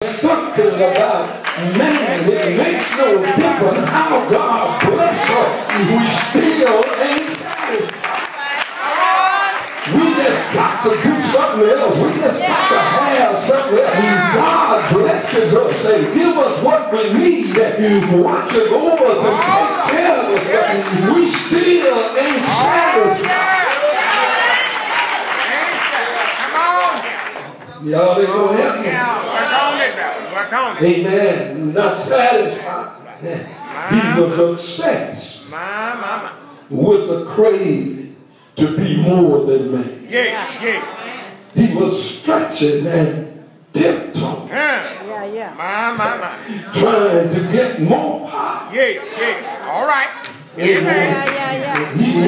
There's something about man. It makes no difference how God bless us. We still ain't satisfied. We just got to do something else. We just got to have something else. God blesses us and give us what we need and watches over us and takes care of us. But we still ain't satisfied. Y'all ain't going to help me. Work on it. Amen. Not satisfied. He was obsessed with the craving to be more than man. He was stretching and tiptoeing. Trying to get more power. All right. He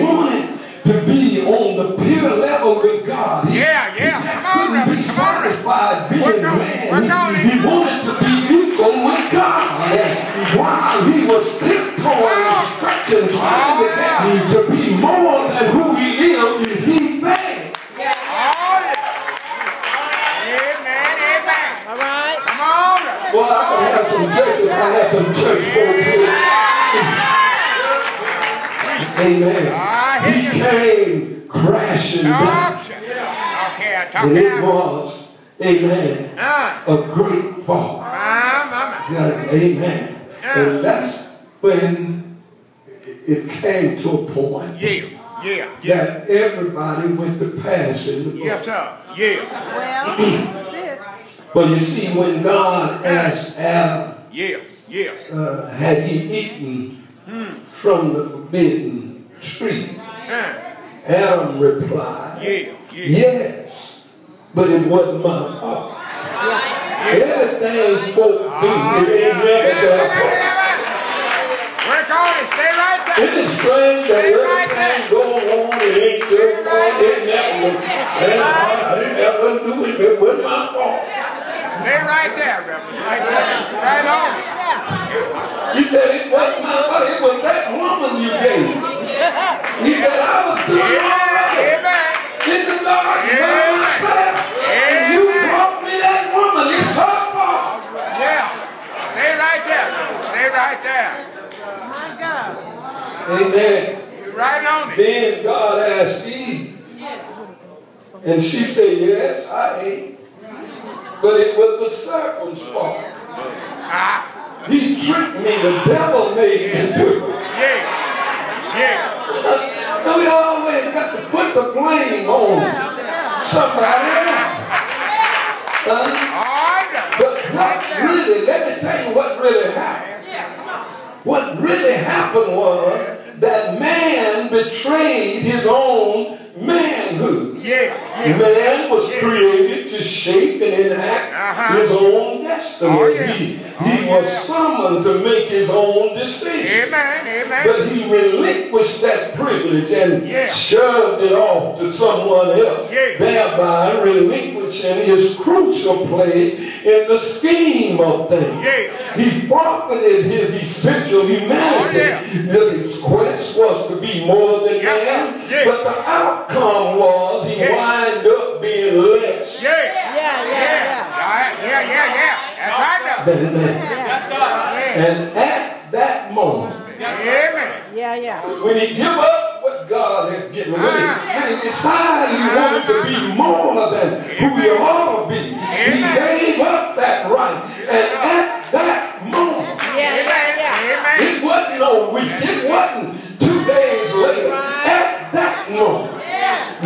wanted to be on the pure level with God. He couldn't be satisfied being man. He wanted to be equal with God. And while he was tiptoeing and stretching, trying to be more than who he is, he begged. All right. Come on. Well, I can have some churches. I have some church folks here. Amen. He came crashing down. And it was, amen, a great fall. Amen. And that's when it came to a point that everybody went to pass in the book. Yes, sir. Well, but you see, when God asked Adam, had he eaten from the forbidden tree, Adam replied, yes, but it wasn't my fault. Everything folk do, it ain't never their fault. Work on it. Stay right there. It is strange that everything goes on, it ain't your fault, it never was. I didn't ever do it, it wasn't my fault. Stay right there, Reverend. Right there. Right on it. He said it wasn't my fault, it was that woman you gave. He said I was doing all right. In the garden by myself. And you brought me that woman, it's her fault. Stay right there. Stay right there. My God. Amen. You're right on it. Then God asked Eve. And she said, yes, I ate. But it was the serpent's fault. He tricked me. The devil made me do it. We always got to put the blame on somebody else. But what really, let me tell you what really happened. What really happened was that man betrayed his own manhood. Man was created to shape and enact his own destiny. He was summoned to make his own decision. But he relinquished that privilege and shoved it off to someone else, thereby relinquishing his crucial place in the scheme of things. He forfeited his essential humanity. His quest was to be more than man, but the outcome was he wind up being less than man. And at that moment, when he give up what God had given him, when he decided he wanted to be more than who he ought to be, he gave up that right. And at that moment, it wasn't no week, it wasn't 2 days later. At that moment,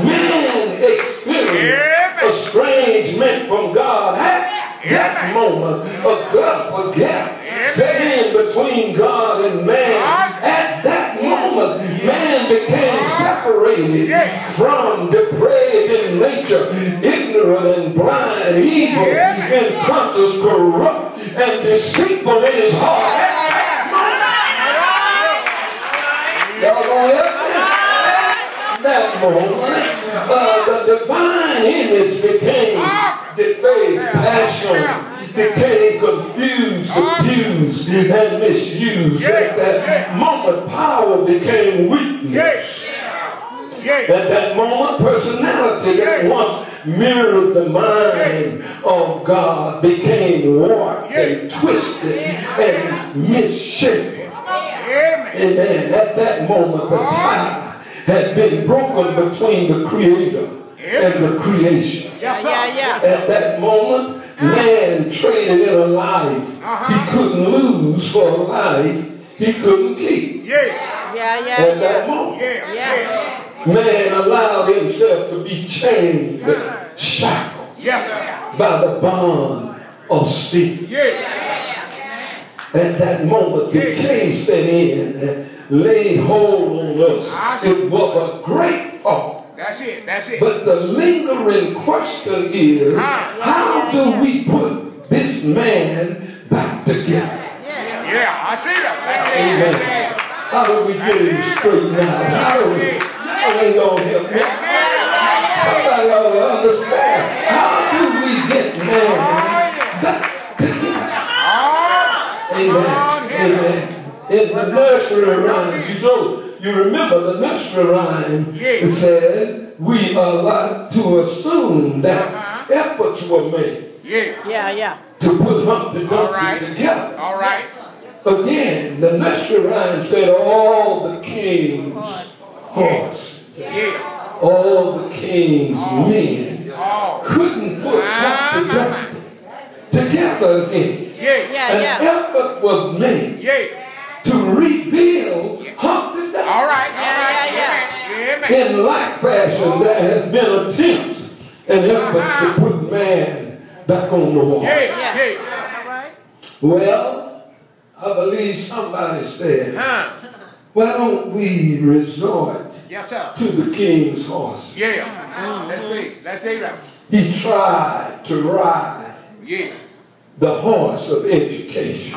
man experienced estrangement from God. At that moment, a gap set in between God and man. At that moment, man became separated from depraved in nature, ignorant and blind, evil, unconscious, corrupt, and deceitful in his heart. Y'all gonna help me? That moment, the divine image became defaced, passion became confused, abused, and misused. At that moment, power became weakness. At that moment, personality that once mirrored the mind of God became warped and twisted and misshapen. Amen. At that moment, the tie had been broken between the Creator and the creation. At that moment, man traded in a life he couldn't lose for a life he couldn't keep. At that moment, man allowed himself to be chained and shackled by the bond of sin. At that moment, decay set in and laid hold on us. It was a great fault. That's it. That's it. But the lingering question is, how do we put this man back together? Yeah, I see that. Amen. How do we get him straightened out? How do we? Y'all ain't gonna help me. Somebody ought to understand. How do we get man back together? Amen. Amen. In the nursery rhyme, you remember the nursery rhyme. It says we are like to assume that efforts were made. To put Humpty Dumpty together. All right. Again, the nursery rhyme said all the king's horse, all the king's men couldn't put Humpty Dumpty together again. An effort was made to rebuild Humpty Dumpty. All right. In like fashion, there has been attempts and efforts to put man back on the wall. Well, I believe somebody said, why don't we resort to the king's horse? Let's see that. He tried to ride the horse of education.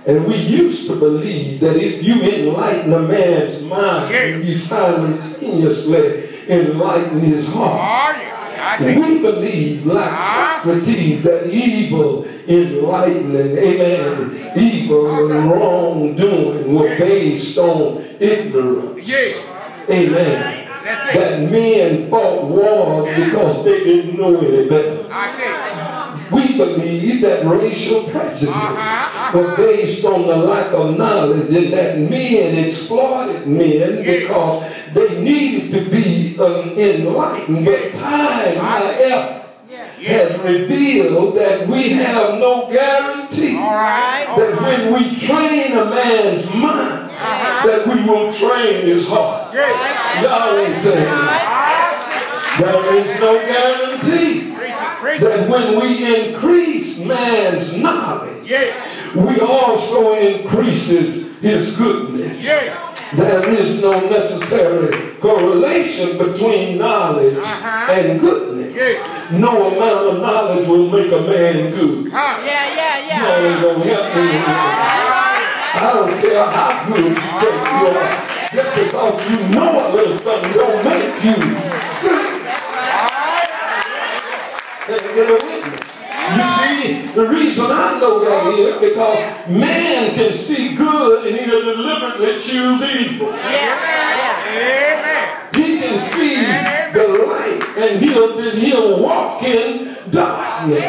And we used to believe that if you enlighten a man's mind, you simultaneously enlighten his heart. We believe, like Socrates, that evil enlightening, amen, evil and wrongdoing were based on ignorance. Amen. That men fought wars because they didn't know any better. We believe that racial prejudice were based on the lack of knowledge, and that men exploited men because they needed to be enlightened. But time, however, has revealed that we have no guarantee that when we train a man's mind, that we will train his heart. Y'all ain't saying that. There is no guarantee that when we increase man's knowledge, we also increases his goodness. There is no necessary correlation between knowledge and goodness. No amount of knowledge will make a man good. You ain't gonna help me. I don't care how good you think you are. Just because you know a little something don't make you good. Get a witness. You see, the reason I know that is because man can see good and he'll deliberately choose evil. He can see the light and he'll walk in darkness.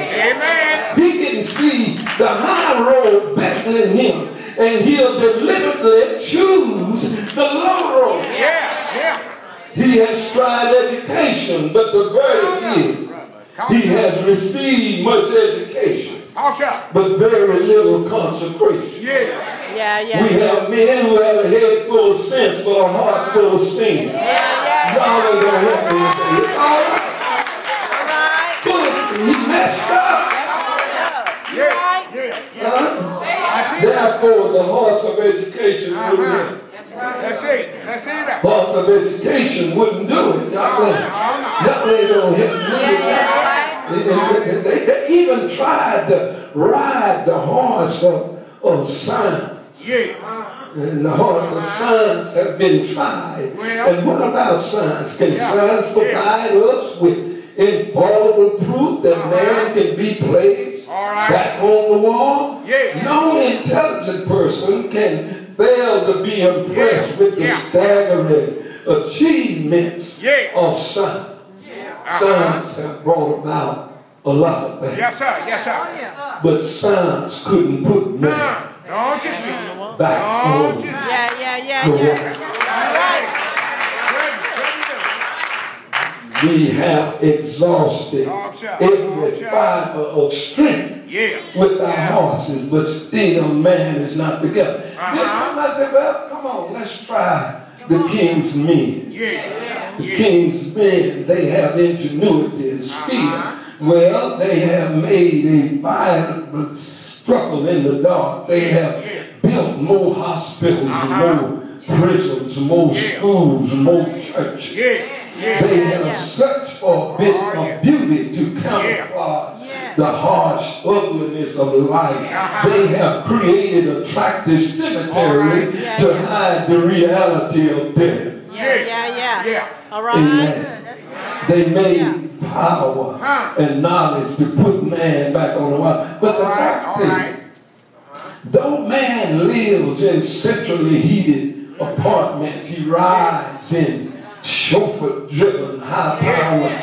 He can see the high road beckoning him and he'll deliberately choose the low road. He has tried education, but the verdict is he has received much education, but very little consecration. We have men who have a head full of sense, but a heart full of sin. Y'all ain't gonna help me with this. All right. He messed up. Therefore, the horse of education wouldn't. Let's see that. Horse of education wouldn't do it. Y'all ain't gonna help me. They even tried to ride the horse of science. And the horse of science have been tried. And what about science? Can science provide us with infallible proof that man can be placed back on the wall? No intelligent person can fail to be impressed with the staggering achievements of science. Science have brought about a lot of things. Yes, sir. Yes, sir. But science couldn't put man don't you see? back on. Yeah. We have exhausted every fiber of strength with our horses, but still man is not together. Then somebody said, well, come on, let's try the king's men. The king's men, they have ingenuity and skill. Well, they have made a violent struggle in the dark. They have built more hospitals, more prisons, more schools, more churches. They have searched for a bit of beauty to camouflage the harsh ugliness of life. They have created attractive cemeteries to hide the reality of death. All right. Amen. They made power and knowledge to put man back on the wall. But the fact is, though man lives in centrally heated apartments, he rides in chauffeur-driven, high-powered